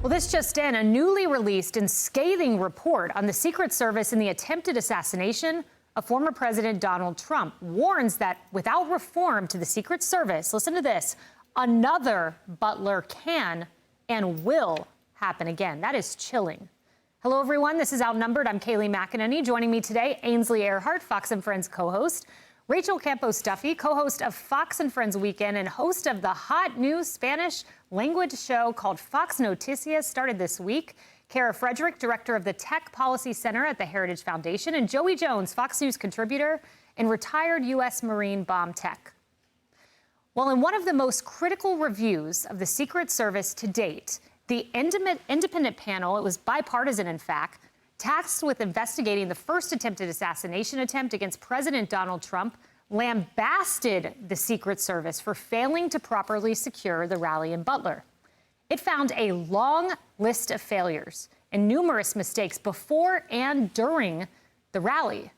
Well, this just in, a newly released and scathing report on the Secret Service and the attempted assassination of former President Donald Trump warns that without reform to the Secret Service, listen to this, another Butler can and will happen again. That is chilling. Hello, everyone. This is Outnumbered. I'm Kayleigh McEnany. Joining me today, Ainsley Earhardt, Fox & Friends co-host, Rachel Campos-Duffy, co-host of Fox & Friends Weekend and host of the hot new Spanish language show called Fox Noticias, started this week. Kara Frederick, director of the Tech Policy Center at the Heritage Foundation, and Joey Jones, Fox News contributor and retired U.S. Marine bomb tech. Well, in one of the most critical reviews of the Secret Service to date, the independent panel, it was bipartisan in fact, tasked with investigating the first attempted assassination attempt against President Donald Trump, lambasted the Secret Service for failing to properly secure the rally in Butler. It found a long list of failures and numerous mistakes before and during the rally.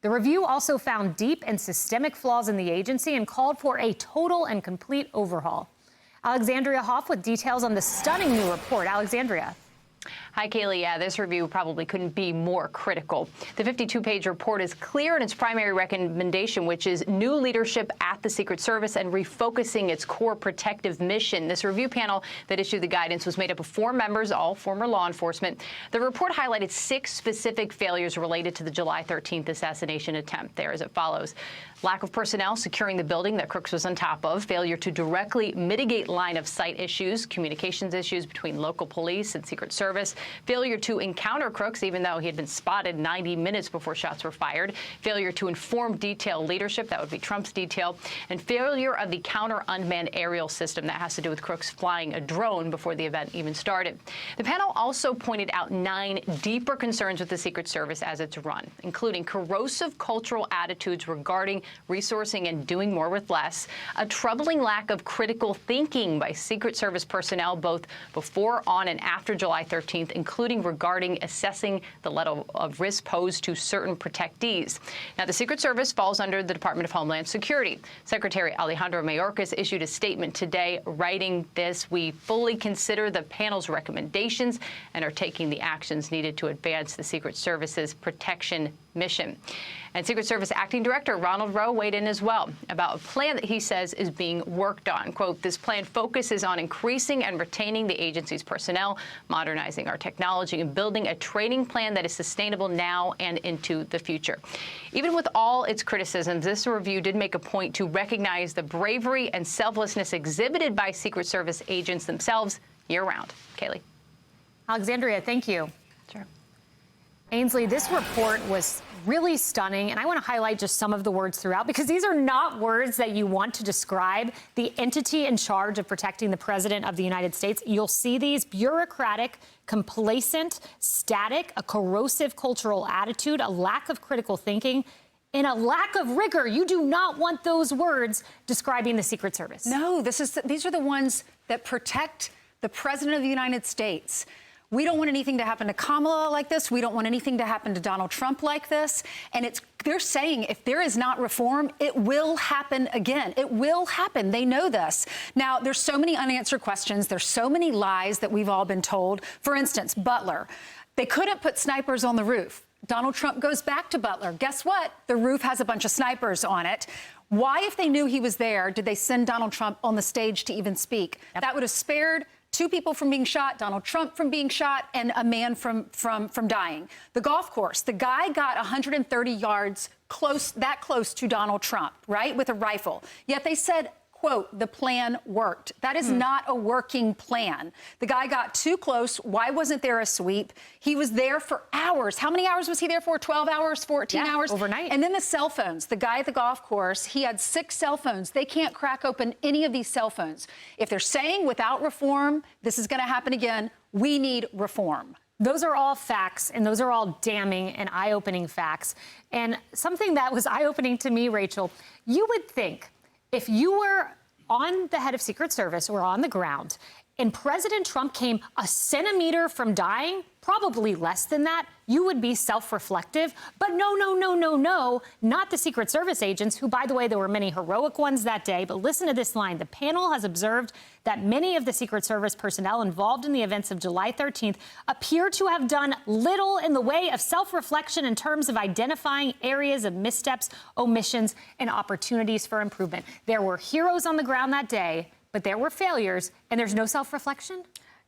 The review also found deep and systemic flaws in the agency and called for a total and complete overhaul. Alexandria Hoff with details on the stunning new report. Alexandria. Hi, Kayleigh. Yeah, this review probably couldn't be more critical. The 52-page report is clear in its primary recommendation, which is new leadership at the Secret Service and refocusing its core protective mission. This review panel that issued the guidance was made up of 4 members, all former law enforcement. The report highlighted 6 specific failures related to the July 13th assassination attempt. There as it follows. Lack of personnel securing the building that Crooks was on top of, failure to directly mitigate line-of-sight issues, communications issues between local police and Secret Service, failure to encounter Crooks even though he had been spotted 90 minutes before shots were fired, failure to inform detail leadership, that would be Trump's detail, and failure of the counter-unmanned aerial system that has to do with Crooks flying a drone before the event even started. The panel also pointed out 9 deeper concerns with the Secret Service as it's run, including corrosive cultural attitudes regarding resourcing and doing more with less, a troubling lack of critical thinking by Secret Service personnel both before, on, and after July 13th, including regarding assessing the level of risk posed to certain protectees. Now, the Secret Service falls under the Department of Homeland Security. Secretary Alejandro Mayorkas issued a statement today writing this: "We fully consider the panel's recommendations and are taking the actions needed to advance the Secret Service's protection mission." And Secret Service Acting Director Ronald Rowe weighed in as well about a plan that he says is being worked on. Quote, "This plan focuses on increasing and retaining the agency's personnel, modernizing our technology, and building a training plan that is sustainable now and into the future." Even with all its criticisms, this review did make a point to recognize the bravery and selflessness exhibited by Secret Service agents themselves year-round. Kayleigh. Alexandria, thank you. Sure. Ainsley, this report was really stunning, and I want to highlight just some of the words throughout, because these are not words that you want to describe the entity in charge of protecting the President of the United States. You'll see these: bureaucratic, complacent, static, a corrosive cultural attitude, a lack of critical thinking, and a lack of rigor. You do not want those words describing the Secret Service. No, these are the ones that protect the President of the United States. We don't want anything to happen to Kamala like this. We don't want anything to happen to Donald Trump like this. And they're saying if there is not reform, it will happen again. It will happen. They know this. Now, there's so many unanswered questions. There's so many lies that we've all been told. For instance, Butler. They couldn't put snipers on the roof. Donald Trump goes back to Butler. Guess what? The roof has a bunch of snipers on it. Why, if they knew he was there, did they send Donald Trump on the stage to even speak? Yep. That would have spared 2 people from being shot, Donald Trump from being shot, and a man from dying. The golf course, the guy got 130 yards that close to Donald Trump, right, with a rifle. Yet they said, quote, "the plan worked." That is not a working plan. The guy got too close. Why wasn't there a sweep? He was there for hours. How many hours was he there for? 12 hours, 14 hours? Overnight. And then the cell phones. The guy at the golf course, he had 6 cell phones. They can't crack open any of these cell phones. If they're saying without reform, this is going to happen again, we need reform. Those are all facts, and those are all damning and eye-opening facts. And something that was eye-opening to me, Rachel, you would think if you were on the head of Secret Service or on the ground and President Trump came a centimeter from dying, probably less than that, you would be self-reflective. But no, not the Secret Service agents, who, by the way, there were many heroic ones that day. But listen to this line. The panel has observed that many of the Secret Service personnel involved in the events of July 13th appear to have done little in the way of self-reflection in terms of identifying areas of missteps, omissions, and opportunities for improvement. There were heroes on the ground that day, but there were failures, and there's no self-reflection?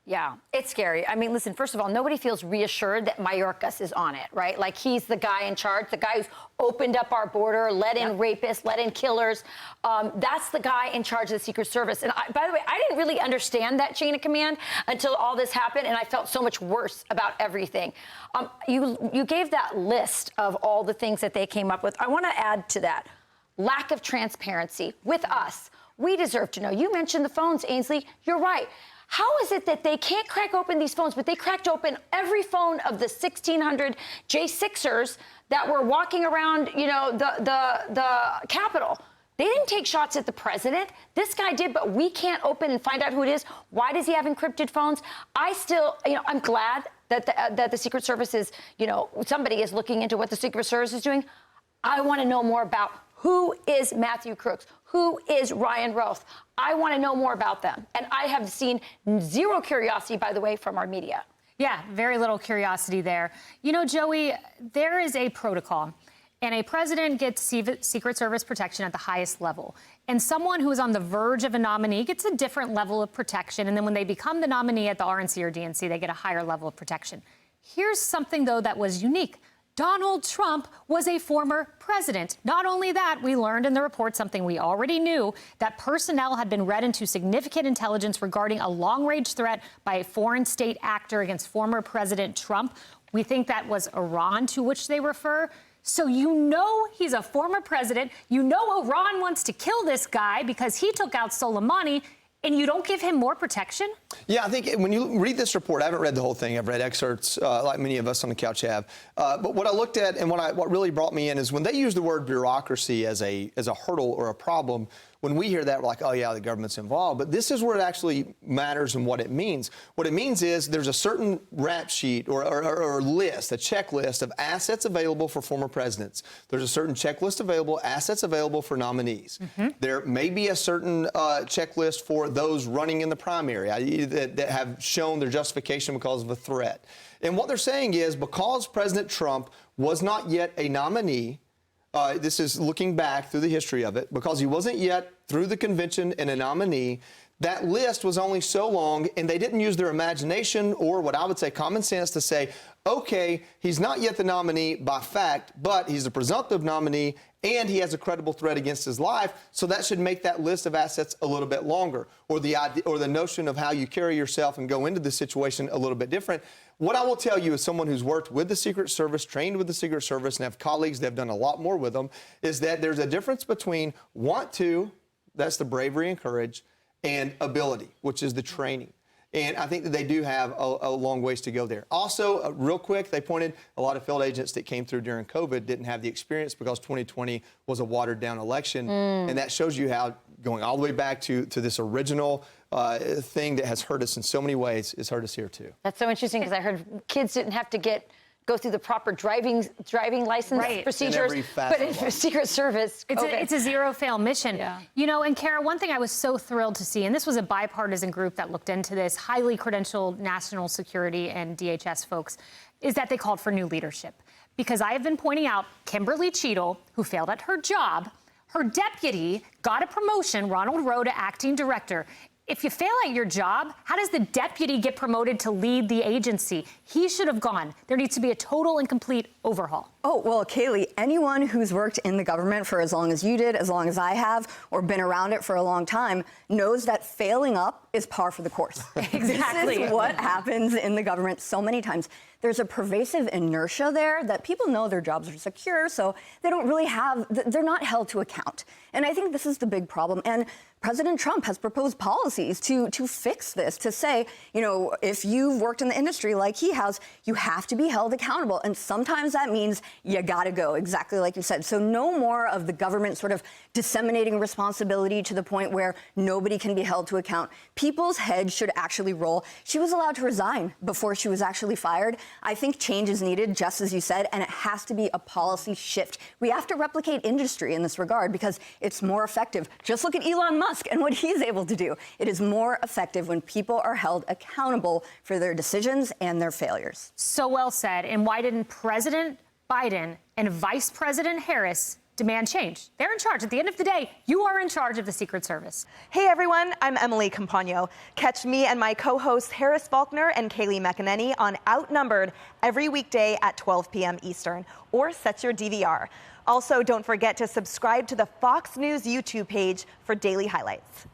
Yeah, it's scary. I mean, listen, first of all, nobody feels reassured that Mayorkas is on it, right? Like, he's the guy in charge, the guy who's opened up our border, let in rapists, let in killers. That's the guy in charge of the Secret Service. And by the way, I didn't really understand that chain of command until all this happened, and I felt so much worse about everything. You gave that list of all the things that they came up with. I want to add to that. Lack of transparency with us. We deserve to know. You mentioned the phones, Ainsley. You're right. How is it that they can't crack open these phones, but they cracked open every phone of the 1,600 J6ers that were walking around, you know, the Capitol? They didn't take shots at the president. This guy did, but we can't open and find out who it is. Why does he have encrypted phones? I still, you know, I'm glad that the Secret Service is, you know, somebody is looking into what the Secret Service is doing. I want to know more about who is Matthew Crooks, who is Ryan Roth. I want to know more about them. And I have seen zero curiosity, by the way, from our media. Yeah, very little curiosity there. You know, Joey, there is a protocol, and a president gets Secret Service protection at the highest level. And someone who is on the verge of a nominee gets a different level of protection. And then when they become the nominee at the RNC or DNC, they get a higher level of protection. Here's something, though, that was unique. Donald Trump was a former president. Not only that, we learned in the report something we already knew, that personnel had been read into significant intelligence regarding a long-range threat by a foreign state actor against former President Trump. We think that was Iran, to which they refer. So you know he's a former president. You know Iran wants to kill this guy because he took out Soleimani, and you don't give him more protection? Yeah, I think when you read this report, I haven't read the whole thing. I've read excerpts like many of us on the couch have. But what I looked at and what really brought me in is when they use the word bureaucracy as a hurdle or a problem, when we hear that, we're like, oh, yeah, the government's involved. But this is where it actually matters and what it means. What it means is there's a certain rap sheet or list, a checklist of assets available for former presidents. There's a certain checklist available, assets available for nominees. Mm-hmm. There may be a certain checklist for those running in the primary that have shown their justification because of a threat. And what they're saying is because President Trump was not yet a nominee, this is looking back through the history of it, because he wasn't yet through the convention and a nominee, that list was only so long, and they didn't use their imagination or what I would say common sense to say, okay, he's not yet the nominee by fact, but he's a presumptive nominee, and he has a credible threat against his life, so that should make that list of assets a little bit longer, or the idea, or the notion of how you carry yourself and go into the situation a little bit different. What I will tell you as someone who's worked with the Secret Service, trained with the Secret Service, and have colleagues that have done a lot more with them, is that there's a difference between want to, that's the bravery and courage, and ability, which is the training. And I think that they do have a long ways to go there. Also, real quick, they pointed a lot of field agents that came through during COVID didn't have the experience because 2020 was a watered-down election. And that shows you how going all the way back to this original thing that has hurt us in so many ways is hurt us here, too. That's so interesting because I heard kids didn't have to go through the proper driving license procedures, but in Secret Service, it's a zero-fail mission. Yeah. You know, and Kara, one thing I was so thrilled to see, and this was a bipartisan group that looked into this, highly credentialed national security and DHS folks, is that they called for new leadership. Because I have been pointing out Kimberly Cheadle, who failed at her job, her deputy got a promotion, Ronald Rowe, to acting director. If you fail at your job, how does the deputy get promoted to lead the agency? He should have gone. There needs to be a total and complete overhaul. Oh, well, Kayleigh, anyone who's worked in the government for as long as you did, as long as I have, or been around it for a long time, knows that failing up is par for the course. Exactly. This is what happens in the government so many times. There's a pervasive inertia there that people know their jobs are secure, so they don't really they're not held to account. And I think this is the big problem. And President Trump has proposed policies to fix this, to say, you know, if you've worked in the industry like he has, you have to be held accountable. And sometimes that means you got to go, exactly like you said. So no more of the government sort of disseminating responsibility to the point where nobody can be held to account. People's heads should actually roll. She was allowed to resign before she was actually fired. I think change is needed, just as you said, and it has to be a policy shift. We have to replicate industry in this regard because it's more effective. Just look at Elon Musk and what he's able to do. It is more effective when people are held accountable for their decisions and their failures. So well said. And why didn't President Biden and Vice President Harris demand change? They're in charge. At the end of the day, you are in charge of the Secret Service. Hey everyone, I'm Emily Campagno. Catch me and my co-hosts Harris Faulkner and Kayleigh McEnany on Outnumbered every weekday at 12 p.m. Eastern, or set your DVR. Also, don't forget to subscribe to the Fox News YouTube page for daily highlights.